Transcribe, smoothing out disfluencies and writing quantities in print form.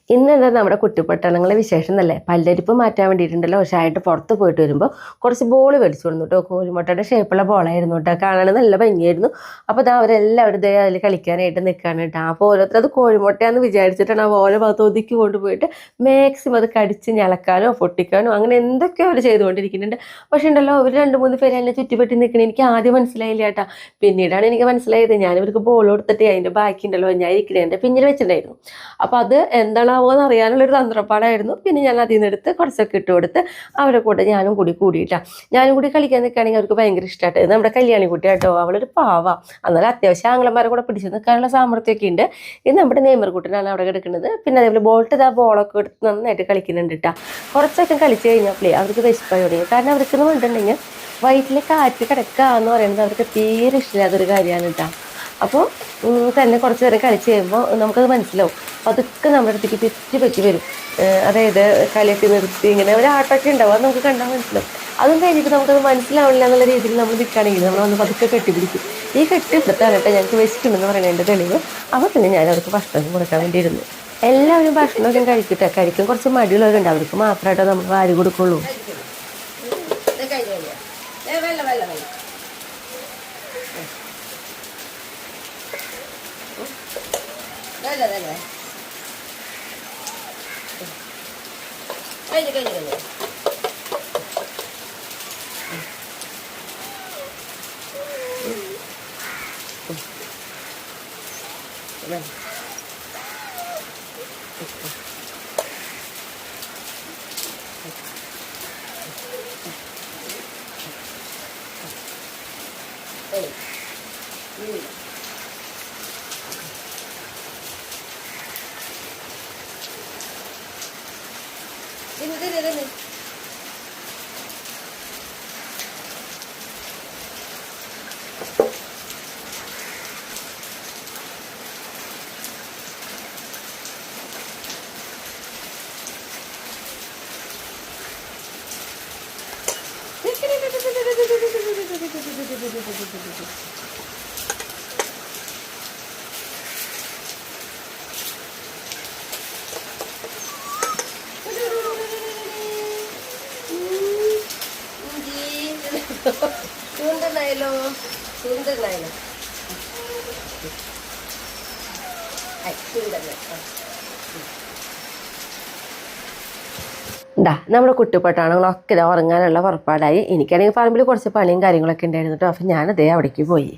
ഇന്നെന്താ നമ്മുടെ കുട്ടിപ്പട്ടണങ്ങളെ വിശേഷം എന്നല്ലേ? പല്ലരിപ്പ് മാറ്റാൻ വേണ്ടിയിട്ടുണ്ടല്ലോ ഉഷായിട്ട് പുറത്ത് പോയിട്ട് വരുമ്പോൾ കുറച്ച് ബോൾ മേടിച്ചു കൊടുന്നു കേട്ടോ. കോഴിമുട്ടയുടെ ഷേപ്പുള്ള ബോളായിരുന്നു കേട്ടോ. കാണാൻ നല്ല ഭംഗിയായിരുന്നു. അപ്പോൾ ഇതാ അവരെല്ലാവരും ഇതേ അതിൽ കളിക്കാനായിട്ട് നിൽക്കാണ് കേട്ടോ. അപ്പോൾ ഓരോരുത്തർ അത് കോഴിമുട്ടയാന്ന് വിചാരിച്ചിട്ടാണ് ആ ഓരോ ഭാഗത്ത് ഒതുക്കി കൊണ്ടുപോയിട്ട് മാക്സിമം അത് കടിച്ച് ഞളക്കാനോ പൊട്ടിക്കാനോ അങ്ങനെ എന്തൊക്കെയോ അവർ ചെയ്തുകൊണ്ടിരിക്കുന്നുണ്ട്. പക്ഷേ ഉണ്ടല്ലോ അവർ 2-3 പേര് എന്നെ ചുറ്റിപ്പറ്റി നിൽക്കണേ. എനിക്ക് ആദ്യം മനസ്സിലായില്ല കേട്ടോ. പിന്നീടാണ് എനിക്ക് മനസ്സിലായത് ഞാൻ ഇവർക്ക് ബോൾ കൊടുത്തിട്ട് അതിൻ്റെ ബാക്കി ഉണ്ടല്ലോ ഞാൻ ഇരിക്കുന്നതിൻ്റെ പിന്നിൽ വെച്ചിട്ടുണ്ടായിരുന്നു. അപ്പോൾ അത് എന്താണാവോ എന്ന് അറിയാനുള്ളൊരു തന്ത്രപ്പാടായിരുന്നു. പിന്നെ ഞാൻ അതിൽ നിന്ന് എടുത്ത് കുറച്ചൊക്കെ ഇട്ട് കൊടുത്ത് അവരെ കൂടെ ഞാനും കൂടി കൂടിയിട്ടാണ്. ഞാനും കൂടി കളിക്കാൻ നിൽക്കുകയാണെങ്കിൽ അവർക്ക് ഭയങ്കര ഇഷ്ടമായിട്ട്. ഇത് നമ്മുടെ കല്യാണി കുട്ടി കേട്ടോ. അവളൊരു പാവ. എന്നാലും അത്യാവശ്യം ആംഗ്ലന്മാരെ കൂടെ പിടിച്ച് നിൽക്കാനുള്ള സാമർത്ഥ്യമൊക്കെ ഉണ്ട്. ഇത് നമ്മുടെ നെയ്മർകുട്ടനാണ് അവിടെ കിടക്കുന്നത്. പിന്നെ അതേപോലെ ബോൾട്ട് ഇതാ ബോളൊക്കെ എടുത്ത് നന്നായിട്ട് കളിക്കുന്നുണ്ട് കേട്ടോ. കുറച്ചൊക്കെ കളിച്ച് കഴിഞ്ഞാൽ അവർക്ക് വിശപ്പായി തുടങ്ങി. കാരണം അവർക്കെന്ന് പറഞ്ഞിട്ടുണ്ടെങ്കിൽ വയറ്റിൽ കാറ്റ് കിടക്കുക എന്ന് പറയുന്നത് അവർക്ക് തീരെ ഇഷ്ടമില്ലാത്തൊരു കാര്യമാണ് കേട്ടോ. അപ്പോൾ തന്നെ കുറച്ച് നേരം കളിച്ച് കഴിയുമ്പോൾ നമുക്കത് മനസ്സിലാവും. അതൊക്കെ നമ്മുടെ അടുത്തേക്ക് തെറ്റി പറ്റി വരും. അതായത് കളിയൊക്കെ നിർത്തി ഇങ്ങനെ ഒരു ആട്ടമൊക്കെ ഉണ്ടാവും. അത് നമുക്ക് കണ്ടാൽ മനസ്സിലാവും. അതും കഴിഞ്ഞിട്ട് നമുക്കത് മനസ്സിലാവില്ല എന്നുള്ള രീതിയിൽ നമ്മൾ നിൽക്കുകയാണെങ്കിൽ നമ്മളൊന്ന് പതുക്കെ കെട്ടിപ്പിടിക്കും. ഈ കെട്ടി എടുത്തിട്ടാണ് കേട്ടോ ഞങ്ങൾക്ക് വെച്ചിട്ടുണ്ടെന്ന് പറയുന്നതിൻ്റെ തെളിവ്. അപ്പോൾ പിന്നെ ഞാൻ അവർക്ക് ഭക്ഷണം കൊടുക്കാൻ വേണ്ടിയിരുന്നു. എല്ലാവരും ഭക്ഷണമൊക്കെ കഴിക്കും. കുറച്ച് മടിയുള്ളവരുണ്ട്. അവർക്ക് മാത്രമായിട്ടോ നമ്മൾ വാരി കൊടുക്കുള്ളൂ. നമ്മുടെ കുട്ടിപ്പട്ടാണങ്ങളൊക്കെ ഉറങ്ങാനുള്ള പുറപ്പാടായി. എനിക്കാണെങ്കിൽ പറമ്പിൽ കുറച്ച് പണിയും കാര്യങ്ങളൊക്കെ ഉണ്ടായിരുന്നു കേട്ടോ. അപ്പം ഞാനതേ അവിടേക്ക് പോയി.